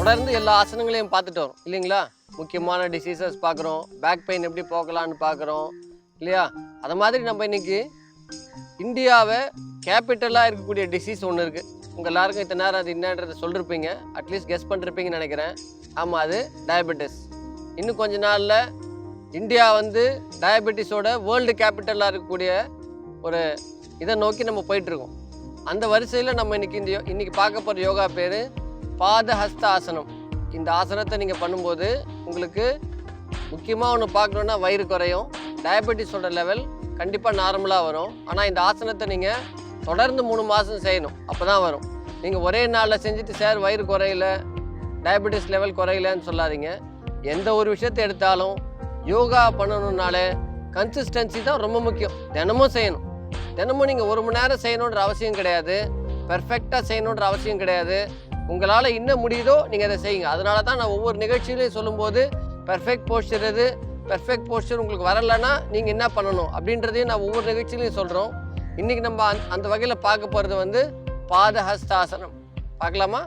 தொடர்ந்து எல்லா ஆசனங்களையும் பார்த்துட்டு வரோம் இல்லைங்களா. முக்கியமான டிசீசஸ் பார்க்குறோம், பேக் பெயின் எப்படி போக்கலான்னு பார்க்குறோம் இல்லையா. அது மாதிரி நம்ம இன்னைக்கு இந்தியாவை கேபிட்டலாக இருக்கக்கூடிய டிசீஸ் ஒன்று இருக்குது. உங்கள் எல்லாருக்கும் இத்தனை நேரம் அது என்னன்றதை சொல்லிருப்பீங்க, அட்லீஸ்ட் கெஸ் பண்ணிருப்பீங்கன்னு நினைக்கிறேன். ஆமாம், அது டயபெட்டிஸ். இன்னும் கொஞ்ச நாளில் இந்தியா வந்து டயபெட்டிஸோட வேர்ல்டு கேபிட்டலாக இருக்கக்கூடிய ஒரு இதை நோக்கி நம்ம போயிட்டுருக்கோம். அந்த வரிசையில் நம்ம இன்னைக்கு பார்க்க போகிற யோகா பேர் பாதஹஸ்த ஆசனம். இந்த ஆசனத்தை நீங்கள் பண்ணும்போது உங்களுக்கு முக்கியமாக ஒன்று பார்க்கணுன்னா வயிறு குறையும், டயபெட்டிஸோட லெவல் கண்டிப்பாக நார்மலாக வரும். ஆனால் இந்த ஆசனத்தை நீங்கள் தொடர்ந்து 3 மாதம் செய்யணும், அப்போ தான் வரும். நீங்கள் ஒரே நாளில் செஞ்சுட்டு சார் வயிறு குறையில, டயபெட்டிஸ் லெவல் குறையிலன்னு சொல்லாதீங்க. எந்த ஒரு விஷயத்தை எடுத்தாலும் யோகா பண்ணணுன்னாலே கன்சிஸ்டன்சி தான் ரொம்ப முக்கியம். தினமும் செய்யணும். தினமும் நீங்கள் 1 மணி நேரம் செய்யணுன்ற அவசியம் கிடையாது, பெர்ஃபெக்டாக செய்யணுன்ற அவசியம் கிடையாது. உங்களால் என்ன முடியுதோ நீங்கள் அதை செய்யுங்க. அதனால தான் நான் ஒவ்வொரு நிகழ்ச்சியிலையும் சொல்லும்போது பெர்ஃபெக்ட் போஸ்டர் எது, பெர்ஃபெக்ட் போஸ்டர் உங்களுக்கு வரலைன்னா நீங்கள் என்ன பண்ணணும் அப்படின்றதையும் நான் ஒவ்வொரு நிகழ்ச்சியிலையும் சொல்கிறோம். இன்றைக்கி நம்ம அந்த வகையில் பார்க்க போகிறது வந்து பாதஹஸ்தாசனம். பார்க்கலாமா?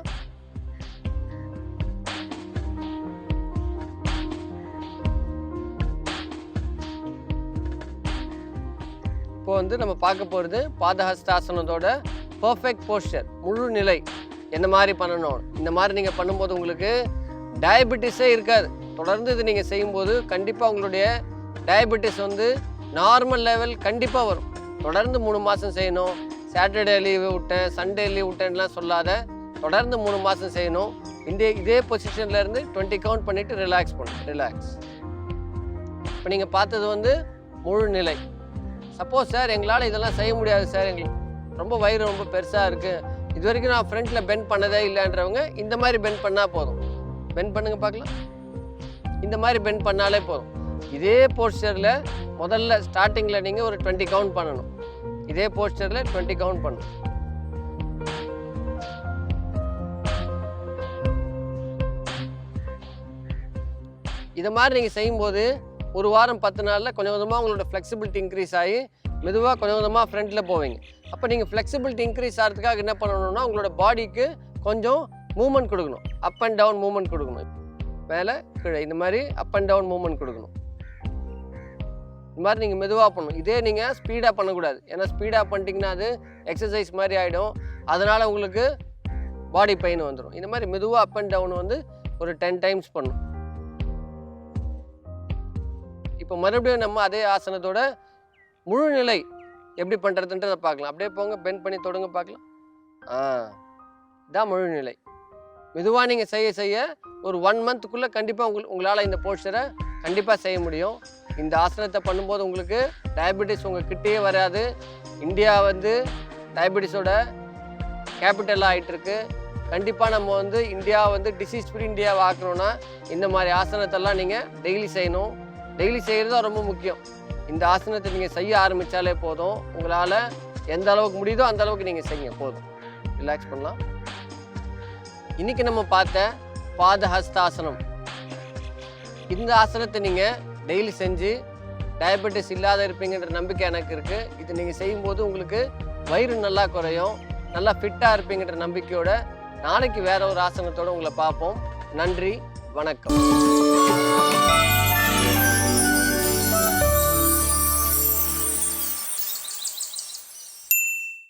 இப்போ வந்து நம்ம பார்க்க போகிறது பாதஹஸ்தாசனத்தோட பர்ஃபெக்ட் போஸ்டர், முழு நிலை என்ன மாதிரி பண்ணணும். இந்த மாதிரி நீங்கள் பண்ணும்போது உங்களுக்கு டயபெட்டிஸே இருக்காது. தொடர்ந்து இது நீங்கள் செய்யும்போது கண்டிப்பாக உங்களுடைய டயபெட்டிஸ் வந்து நார்மல் லெவல் கண்டிப்பாக வரும். தொடர்ந்து 3 மாதம் செய்யணும். சாட்டர்டே லீவு விட்டேன், சண்டே லீவ் விட்டேன்லாம் சொல்லாத, தொடர்ந்து 3 மாதம் செய்யணும். இதே பொசிஷன்லேருந்து 20 கவுண்ட் பண்ணிவிட்டு ரிலாக்ஸ் பண்ணணும். ரிலாக்ஸ். இப்போ நீங்கள் பார்த்தது வந்து முழு நிலை. சப்போஸ் சார் எங்களால் இதெல்லாம் செய்ய முடியாது சார், எங்களுக்கு ரொம்ப வயிறு ரொம்ப பெருசாக இருக்குது, இது வரைக்கும் நான் ஃப்ரண்ட்டில் பெண்ட் பண்ணதே இல்லைன்றவங்க இந்த மாதிரி பெண்ட் பண்ணால் போதும். பெண்ட் பண்ணுங்க பார்க்கலாம். இந்த மாதிரி பெண்ட் பண்ணாலே போதும். இதே போஸ்டரில் முதல்ல ஸ்டார்டிங்கில் நீங்கள் ஒரு 20 கவுண்ட் பண்ணணும். இதே போஸ்டரில் 20 கவுண்ட் பண்ணணும். இதை மாதிரி நீங்கள் செய்யும்போது ஒரு வாரம் 10 நாளில் கொஞ்சம் கொஞ்சமாக உங்களோட ஃப்ளெக்சிபிலிட்டி இன்க்ரீஸ் ஆகி மெதுவாக கொஞ்சம் கொஞ்சமாக ஃப்ரண்ட்டில் போவீங்க. அப்போ நீங்கள் ஃப்ளெக்சிபிலிட்டி இன்க்ரீஸ் ஆகிறதுக்காக என்ன பண்ணணும்னா உங்களோட பாடிக்கு கொஞ்சம் மூவ்மெண்ட் கொடுக்கணும். அப் அண்ட் டவுன் மூவ்மெண்ட் கொடுக்கணும். மேலே கீழே இந்த மாதிரி அப் அண்ட் டவுன் மூவ்மெண்ட் கொடுக்கணும். இந்த மாதிரி நீங்கள் மெதுவாக பண்ணணும். இதே நீங்கள் ஸ்பீடாக பண்ணக்கூடாது. ஏன்னா ஸ்பீடாக பண்ணிட்டீங்கன்னா அது எக்ஸசைஸ் மாதிரி ஆகிடும். அதனால் உங்களுக்கு பாடி பெயின் வந்துடும். இந்த மாதிரி மெதுவாக அப் அண்ட் டவுன் வந்து ஒரு 10 டைம்ஸ் பண்ணணும். இப்போ மறுபடியும் நம்ம அதே ஆசனத்தோட முழு நிலை எப்படி பண்ணுறதுன்றதை பார்க்கலாம். அப்படியே போங்க, பெண்ட் பண்ணி தொடுங்க பார்க்கலாம். இதான் முழு நிலை. மெதுவாக நீங்கள் செய்ய ஒரு 1 மந்த்துக்குள்ளே கண்டிப்பாக உங்களால் இந்த போஸ்டரை கண்டிப்பாக செய்ய முடியும். இந்த ஆசனத்தை பண்ணும்போது உங்களுக்கு டயபெட்டிஸ் உங்கள் கிட்டேயே வராது. இந்தியா வந்து டயபெட்டிஸோட கேபிட்டலாக ஆகிட்டுருக்கு. கண்டிப்பாக நம்ம வந்து இந்தியா வந்து டிசீஸ் ஃப்ரீ இந்தியாவை ஆக்கணும்னா இந்த மாதிரி ஆசனத்தெல்லாம் நீங்கள் டெய்லி செய்யணும். டெய்லி செய்கிறது தான் ரொம்ப முக்கியம். இந்த ஆசனத்தை நீங்கள் செய்ய ஆரம்பித்தாலே போதும். உங்களால் எந்த அளவுக்கு முடியுதோ அந்த அளவுக்கு நீங்கள் செய்யுங்க, போதும். ரிலாக்ஸ் பண்ணலாம். இன்றைக்கி நம்ம பார்த்த பாதஹஸ்தாசனம், இந்த ஆசனத்தை நீங்கள் டெய்லி செஞ்சு டயபெட்டிஸ் இல்லாத இருப்பீங்கன்ற நம்பிக்கை எனக்கு இருக்குது. இது நீங்கள் செய்யும்போது உங்களுக்கு வயிறு நல்லா குறையும், நல்லா ஃபிட்டாக இருப்பீங்கன்ற நம்பிக்கையோட நாளைக்கு வேற ஒரு ஆசனத்தோடு உங்களை பார்ப்போம். நன்றி, வணக்கம்.